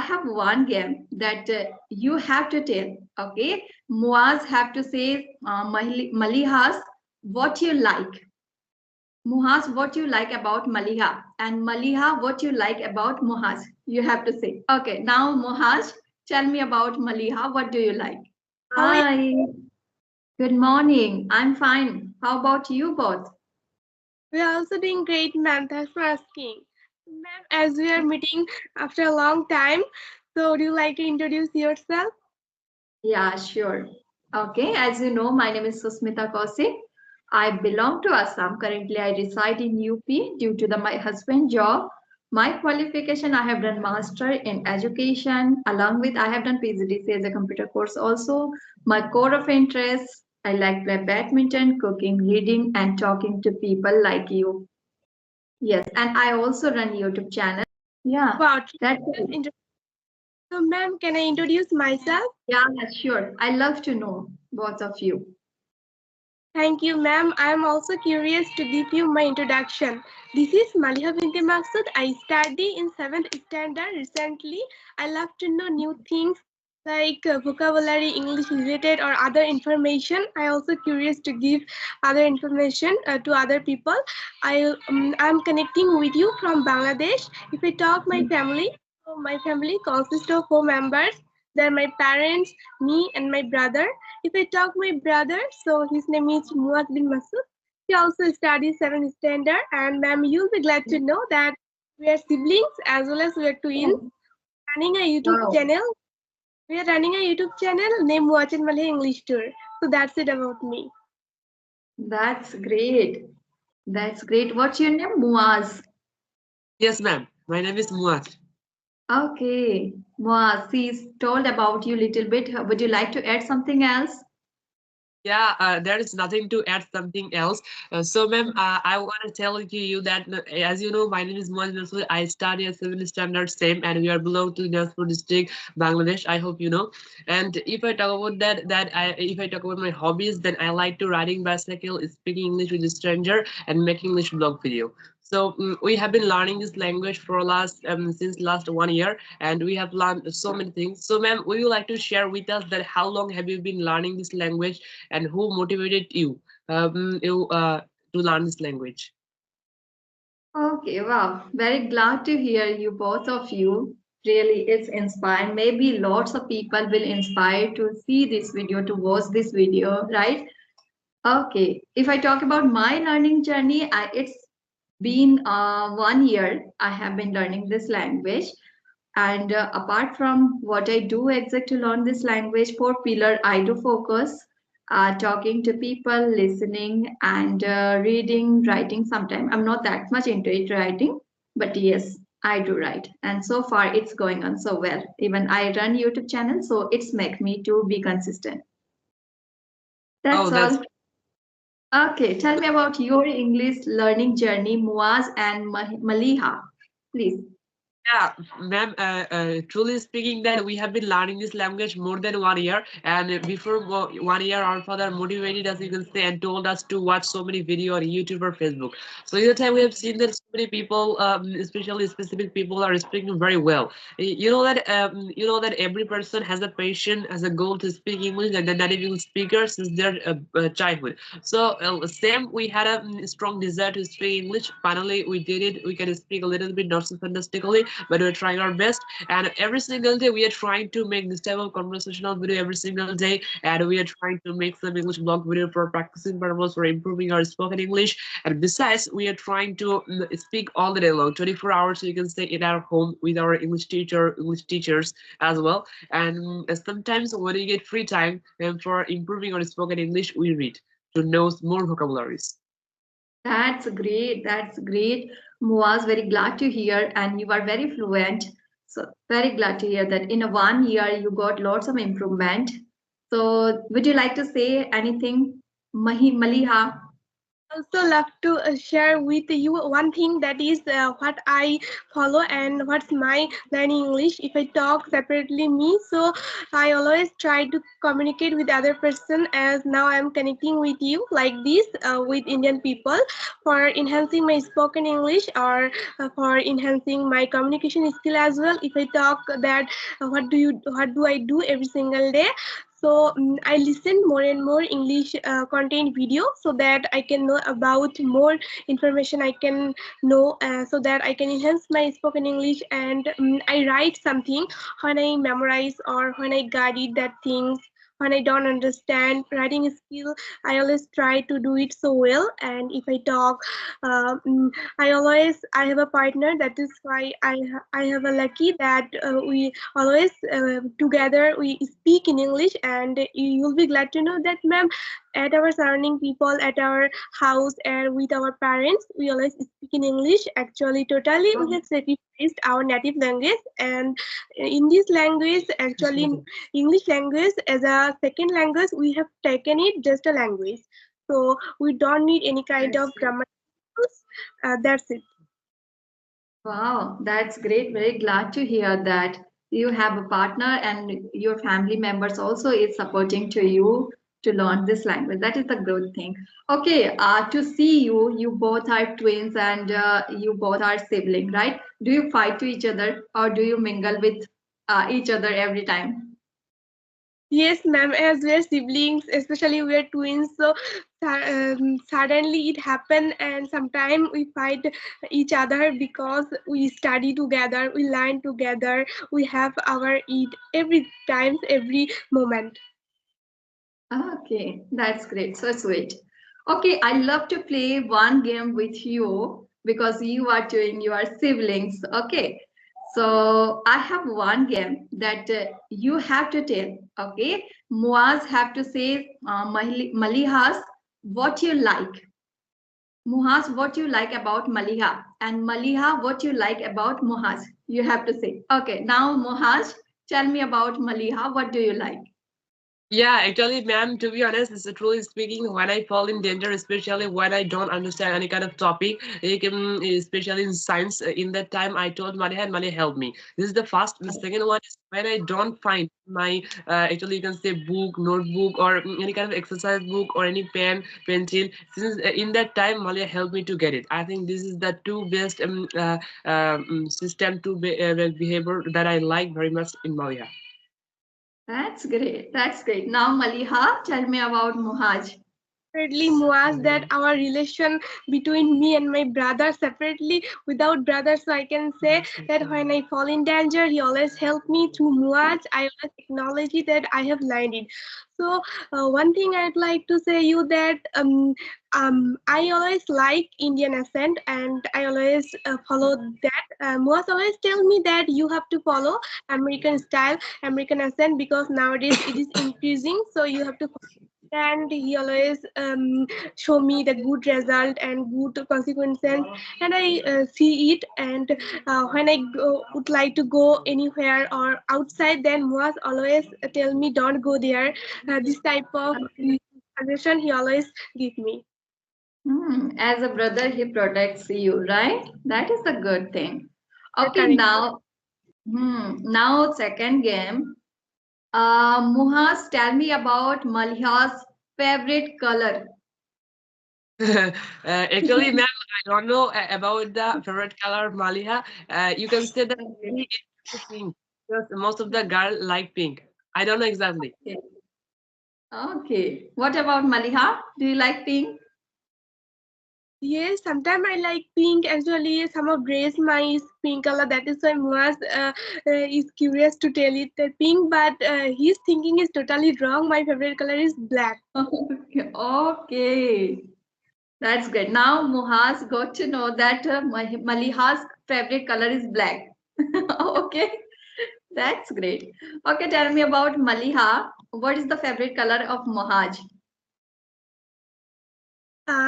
have one game that you have to tell. Okay, Muaz have to say Malihas what you like. Muaz, what you like about Maliha, and Maliha, what you like about Muaz. You have to say. Okay, now Muaz, tell me about Maliha. What do you like? How are you? Hi, good morning. I'm fine. How about you both? We are also doing great, ma'am. Thanks for asking. Ma'am, as we are meeting after a long time, so would you like to introduce yourself? Yeah, sure. Okay, as you know, my name is Susmita Kaise. I belong to Assam. Currently, I reside in UP due to my husband job. My qualification, I have done master in education. Along with, I have done PGDC as a computer course also. My core of interest, I like play badminton, cooking, reading, and talking to people like you. Yes, and I also run YouTube channel. Yeah, Wow, that's that's it. interesting. So, ma'am, can I introduce myself? Yeah, sure. I love to know both of you. Thank you, ma'am. I am also curious to give you my introduction. This is Maliha Binti Maksud. I study in 7th standard recently. I love to know new things like vocabulary, English related, or other information. I also curious to give other information to other people. I'm connecting with you from Bangladesh. If I talk my family, so my family consists of 4 members. They're my parents, me, and my brother. If I talk my brother, so his name is Muaz bin Masud. He also studies 7th standard, and ma'am, you'll be glad to know that we are siblings as well as we are twins. Running a YouTube Wow. channel. We are running a YouTube channel named Watch and Malay English Tour. So that's it about me. That's great. That's great. What's your name? Muaz. Yes, ma'am. My name is Muaz. Okay. Muaz, he's told about you a little bit. Would you like to add something else? Yeah, there is nothing to add something else. So, ma'am, I want to tell to you that, as you know, my name is Muaz Nasul. I study at 7th standard same, and we are belong to Dinajpur district, Bangladesh. I hope you know. And if I talk about if I talk about my hobbies, then I like to riding bicycle, speaking English with a stranger, and making English blog video. So we have been learning this language for last since last 1 year, and we have learned so many things. So, ma'am, would you like to share with us that how long have you been learning this language? And who motivated you to learn this language? Okay, wow. Very glad to hear you, both of you. Really, it's inspiring. Maybe lots of people will inspire to see this video, to watch this video, right? Okay. If I talk about my learning journey, it's been 1 year. I have been learning this language. And apart from what I do exactly to learn this language, for pillar, I do focus talking to people, listening, and reading, writing. Sometimes I'm not that much into it writing, but yes, I do write. And so far, it's going on so well. Even I run YouTube channel, so it's make me to be consistent. Oh, That's that's all. Okay, tell me about your English learning journey, Muaz and Maliha, please. Yeah, ma'am. Truly speaking, that we have been learning this language more than 1 year, and before 1 year, our father motivated us, you can say, and told us to watch so many video on YouTube or Facebook. So in the time, we have seen that so many people, especially specific people, are speaking very well. You know that every person has a passion, has a goal to speak English, and the native English speaker since their childhood. So same, we had a strong desire to speak English. Finally, we did it. We can speak a little bit, not so fantastically, but we're trying our best. And every single day, we are trying to make this type of conversational video every single day, and we are trying to make some English blog video for practicing purpose, for improving our spoken English. And besides, we are trying to speak all the day long, 24 hours. So you can stay in our home with our English teachers as well. And sometimes when we get free time and for improving our spoken English, we read to know more vocabularies. That's great. That's great. Muaz, very glad to hear, and you are very fluent. So very glad to hear that in a 1 year you got lots of improvement. So would you like to say anything, Maliha? Also love to share with you one thing, that is what I follow and what's my learning English. If I talk separately me, so I always try to communicate with other person, as now I'm connecting with you like this with Indian people, for enhancing my spoken English, or for enhancing my communication skill as well. If I talk that what do I do every single day, so I listen more and more English content video, so that I can know about more information. I can know so that I can enhance my spoken English. And I write something when I memorize or when I guide that things. When I don't understand writing skill, I always try to do it so well. And if I talk, uh, mm, I have a partner. That is why I have a lucky that we always together we speak in English. And you'll be glad to know that, ma'am, at our surrounding people, at our house, and with our parents, we always speak in English. Actually, totally we have sacrificed our native language. And in this language, actually English language as a second language, we have taken it just a language, so we don't need any kind of grammar. That's it. Wow, that's great. Very glad to hear that you have a partner and your family members also is supporting to you to learn this language. That is a good thing. Okay, to see you, you both are twins and you both are siblings, right? Do you fight to each other or do you mingle with each other every time? Yes, ma'am, as we're siblings, especially we're twins, so suddenly it happened, and sometimes we fight each other because we study together, we learn together, we have our eat every times, every moment. Okay, that's great. So sweet. Okay, I love to play one game with you because you are doing your siblings. Okay, so I have one game that you have to tell. Okay, Muaz have to say Malihas what you like. Muaz what you like about Maliha and Maliha what you like about Muaz. You have to say. Okay, now Muaz, tell me about Maliha. What do you like? Yeah, actually, ma'am, to be honest, it's truly speaking, when I fall in danger, especially when I don't understand any kind of topic, especially in science, in that time I told Maria and Maria helped me. This is the first. The second one is when I don't find my, actually, you can say book, notebook, or any kind of exercise book or any pen, pencil. Since in that time, Maria helped me to get it. I think this is the two best system to behavior that I like very much in Maria. That's great. That's great. Now, Maliha, tell me about Muhaj. Separately, Muaz, that our relation between me and my brother separately, without brother, so I can say that when I fall in danger, he always helped me. Through Muaz, I always acknowledge it that I have learned it. So one thing I'd like to say you that I always like Indian accent, and I always follow that. Muaz always tell me that you have to follow American style, American accent, because nowadays it is increasing, so you have to, and he always show me the good result and good consequences, and I see it. And when I would like to go anywhere or outside, then was always tell me don't go there. This type of suggestion he always give me. As a brother, he protects you, right? That is a good thing. Okay, Correct. now second game. Muhas, tell me about Maliha's favorite color. Actually, ma'am, I don't know about the favorite color of Maliha. You can say that Okay. maybe it's pink because most of the girl like pink. I don't know exactly. Okay. Okay. What about Maliha? Do you like pink? Yes, sometimes I like pink. Actually, some of dress my pink color. That is why Muaz is curious to tell it that pink, but his thinking is totally wrong. My favorite color is black. Okay. Okay. That's good. Now Muhas got to know that Maliha's favorite color is black. Okay. That's great. Okay, tell me about Maliha. What is the favorite color of Mohaj?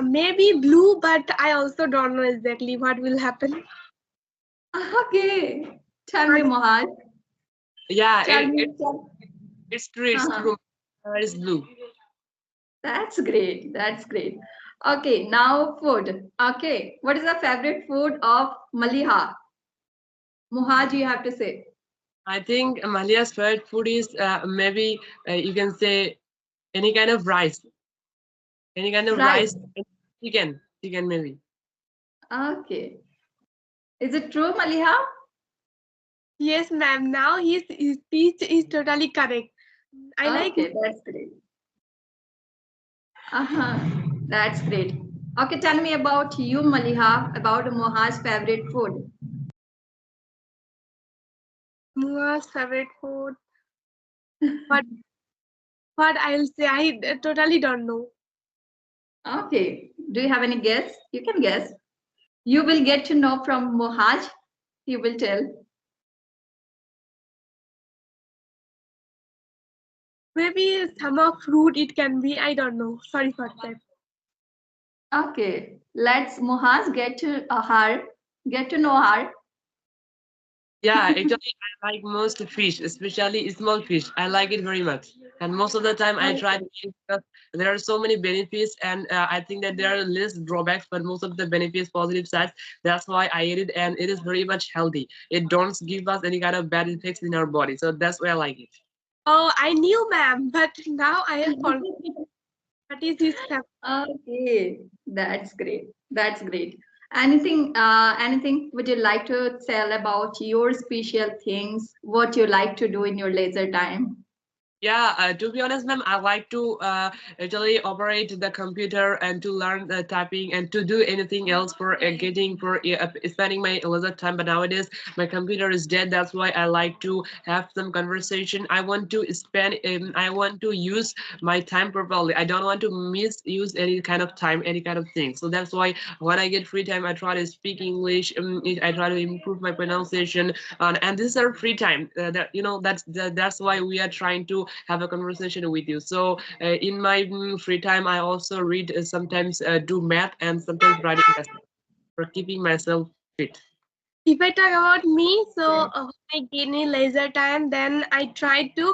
Maybe blue, but I also don't know exactly what will happen. Okay. Tell me, But Mohaj. Yeah, Tell me. it's true. It's Uh-huh. true. Color is blue. That's great. That's great. Okay, now food. Okay, what is the favorite food of Maliha? Muhaj, you have to say. I think Malia's favorite food is maybe you can say any kind of rice, any kind of Rice. rice, and chicken maybe. Okay. Is it true, Maliha? Yes, ma'am. Now his speech is totally correct. I like. Okay, that's great. Uh-huh. That's great. Okay, tell me about you, Maliha, about Muhaj's favorite food. Mua's favorite food. What what I'll say, I totally don't know. Okay. Do you have any guess? You can guess. You will get to know from Muhaj. He will tell. Maybe some of fruit it can be. I don't know. Sorry for that. Okay. Let's Muhaj get to know her. Yeah, actually, I like most fish, especially small fish. I like it very much. And most of the time, I try to eat because there are so many benefits, and I think that there are less drawbacks, but most of the benefits, positive sides. That's why I eat it, and it is very much healthy. It don't give us any kind of bad effects in our body, so that's why I like it. Oh, I knew, ma'am, but now I have forgotten. What is his favorite? Okay, that's great. That's great. Anything would you like to tell about your special things, what you like to do in your leisure time? Yeah, to be honest, ma'am, I like to actually operate the computer and to learn typing and to do anything else for spending my leisure time. But nowadays, my computer is dead. That's why I like to have some conversation. I want to use my time properly. I don't want to misuse any kind of time, any kind of thing. So that's why when I get free time, I try to speak English. I try to improve my pronunciation, and this is our free time. That's why we are trying to have a conversation with you. So in my free time, I also read, sometimes do math, and sometimes writing lessons for keeping myself fit. If I talk about me, so Great. when I get any leisure time, then I try to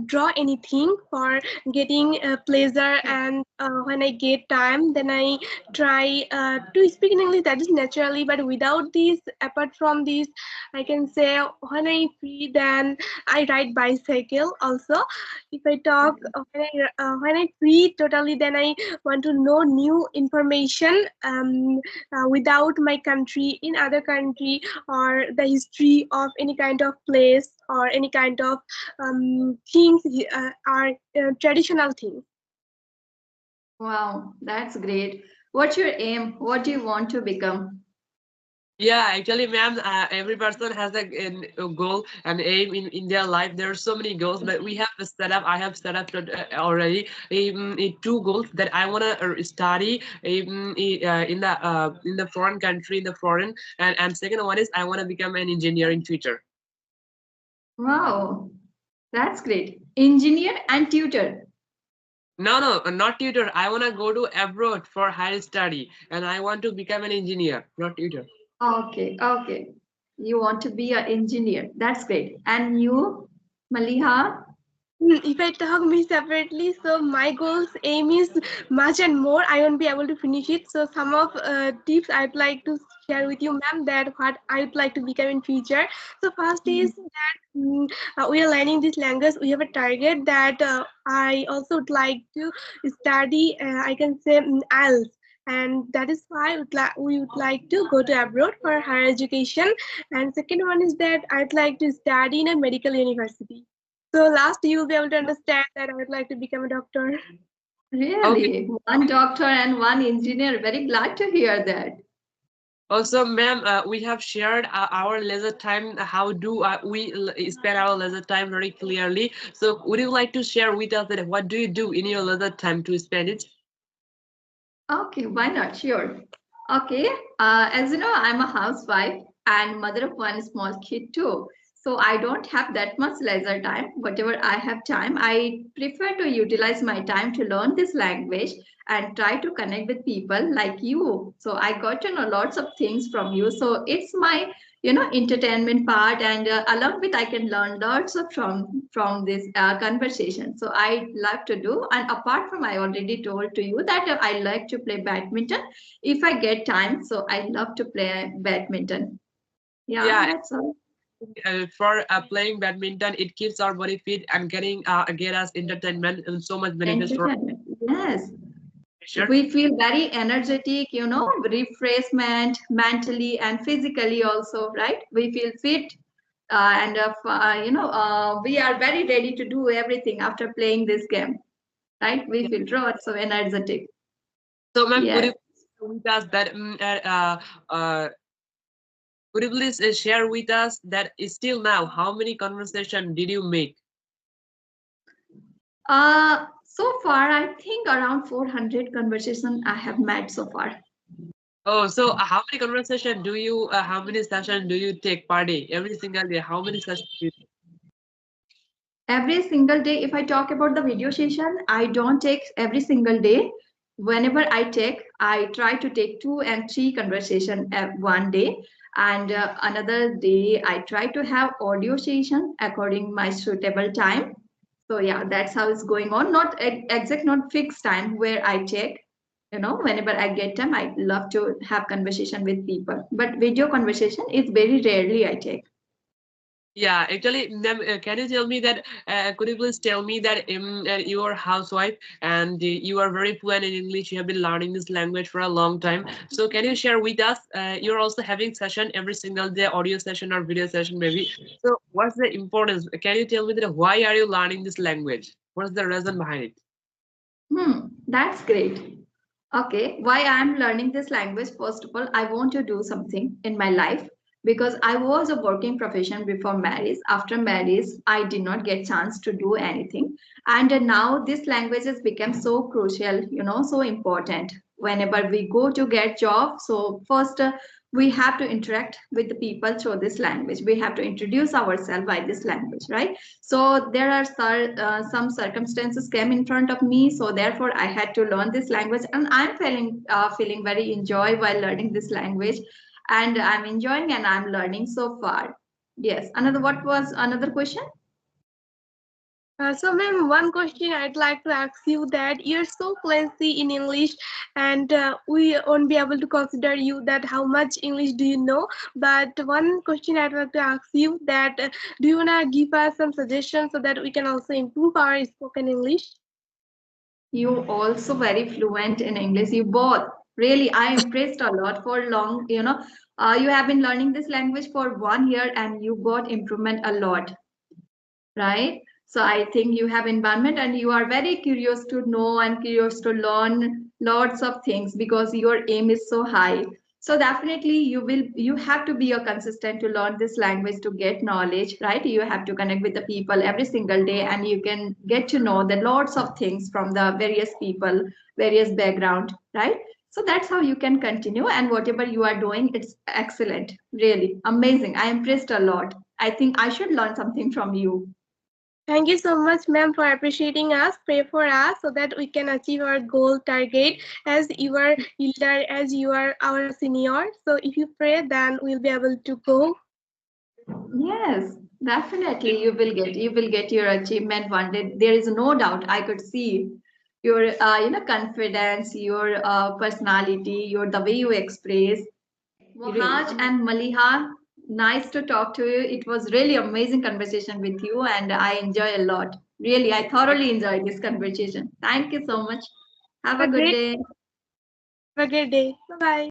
draw anything for getting pleasure. And when I get time, then I try to speak in English. That is naturally, but without this, apart from this, I can say when I free, then I ride bicycle. Also, if I talk when I free totally, then I want to know new information without my country in other country, or the history of any kind of place or any kind of things are traditional things. Wow, that's great. What's your aim? What do you want to become? Yeah, actually, ma'am, every person has a goal and aim in their life. There are so many goals, but we have a setup. I have set up already two goals that I want to study in the foreign country, in the foreign, and second one is I want to become an engineer in future. Wow, that's great. Engineer and tutor. No, no, not tutor. I want to go to abroad for higher study, and I want to become an engineer, not tutor. Okay, okay. You want to be an engineer. That's great. And you, Maliha? If I talk me separately, so my goals aim is much and more. I won't be able to finish it. So some of tips I'd like to share with you, ma'am, that what I would like to become in future. So first is that we are learning this language. We have a target that I also would like to study. I can say IELTS. And that is why we would like to go to abroad for higher education. And second one is that I'd like to study in a medical university. So last you'll be able to understand that I would like to become a doctor. Okay. Really? One doctor and one engineer. Very glad to hear that. Also, ma'am, we have shared our leisure time. How do we spend our leisure time very clearly? So, would you like to share with us that what do you do in your leisure time to spend it? Okay, why not? Sure. Okay, as you know, I'm a housewife and mother of one small kid too. So I don't have that much leisure time. Whatever I have time, I prefer to utilize my time to learn this language and try to connect with people like you. So I got to know lots of things from you. So it's my entertainment part, and along with I can learn lots of from this conversation. So I love to do, and apart from I already told to you that I like to play badminton if I get time. So I love to play badminton. Yeah, Yeah, that's all. for playing badminton, it keeps our body fit and get us entertainment and so much benefits for Entertainment. Yes. sure. We feel very energetic, refreshment mentally and physically also, right? We feel fit, and we are very ready to do everything after playing this game, right? We Yeah. feel lots of energetic. So, ma'am, could you Yes. share with us that could you please share with us that still now how many conversation did you make? So far I think around 400 conversation I have met so far. Oh, so how many conversation do you how many session do you take per day? Every single day, how many sessions do you take? Every single day, if I talk about the video session, I don't take every single day. Whenever I take, I try to take 2 and 3 conversation at one day, and another day I try to have audio session according my suitable time. So yeah, that's how it's going on. Not exact, not fixed time where I take. Whenever I get time, I love to have conversation with people, but video conversation is very rarely I take. Yeah, actually, ma'am, can you tell me that? Could you please tell me that you are housewife and you are very fluent in English. You have been learning this language for a long time. So, can you share with us? You're also having session every single day, audio session or video session, maybe. So, what's the importance? Can you tell me that why are you learning this language? What's the reason behind it? That's great. Okay, why I'm learning this language? First of all, I want to do something in my life because I was a working profession before marriage. After marriage, I did not get chance to do anything, and now this language has become so crucial, so important. Whenever we go to get job, so first we have to interact with the people through this language. We have to introduce ourselves by this language, right? So there are some circumstances came in front of me, so therefore I had to learn this language, and I'm feeling very enjoy while learning this language, and I'm enjoying and I'm learning so far. Yes. Another, what was another question? So, ma'am, one question I'd like to ask you that you're so fluency in English, and we won't be able to consider you that how much English do you know. But one question I'd like to ask you that do you wanna give us some suggestions so that we can also improve our spoken English? You also very fluent in English. You both. Really, I impressed a lot for long. You have been learning this language for 1 year and you got improvement a lot, right? So I think you have environment and you are very curious to know and curious to learn lots of things because your aim is so high. So definitely you have to be a consistent to learn this language to get knowledge, right? You have to connect with the people every single day and you can get to know the lots of things from the various people, various background, right? So that's how you can continue, and whatever you are doing, it's excellent, really amazing. I impressed a lot. I think I should learn something from you. Thank you so much, ma'am, for appreciating us. Pray for us so that we can achieve our goal target as you are elder, as you are our senior. So if you pray, then we'll be able to go. Yes, definitely you will get your achievement one day. There is no doubt. I could see your confidence, your personality, your the way you express. Mohaj and Maliha, nice to talk to you. It was really amazing conversation with you, and I enjoy a lot. Really, I thoroughly enjoyed this conversation. Thank you so much. Have a Have a good great, day. have a great day. Bye bye.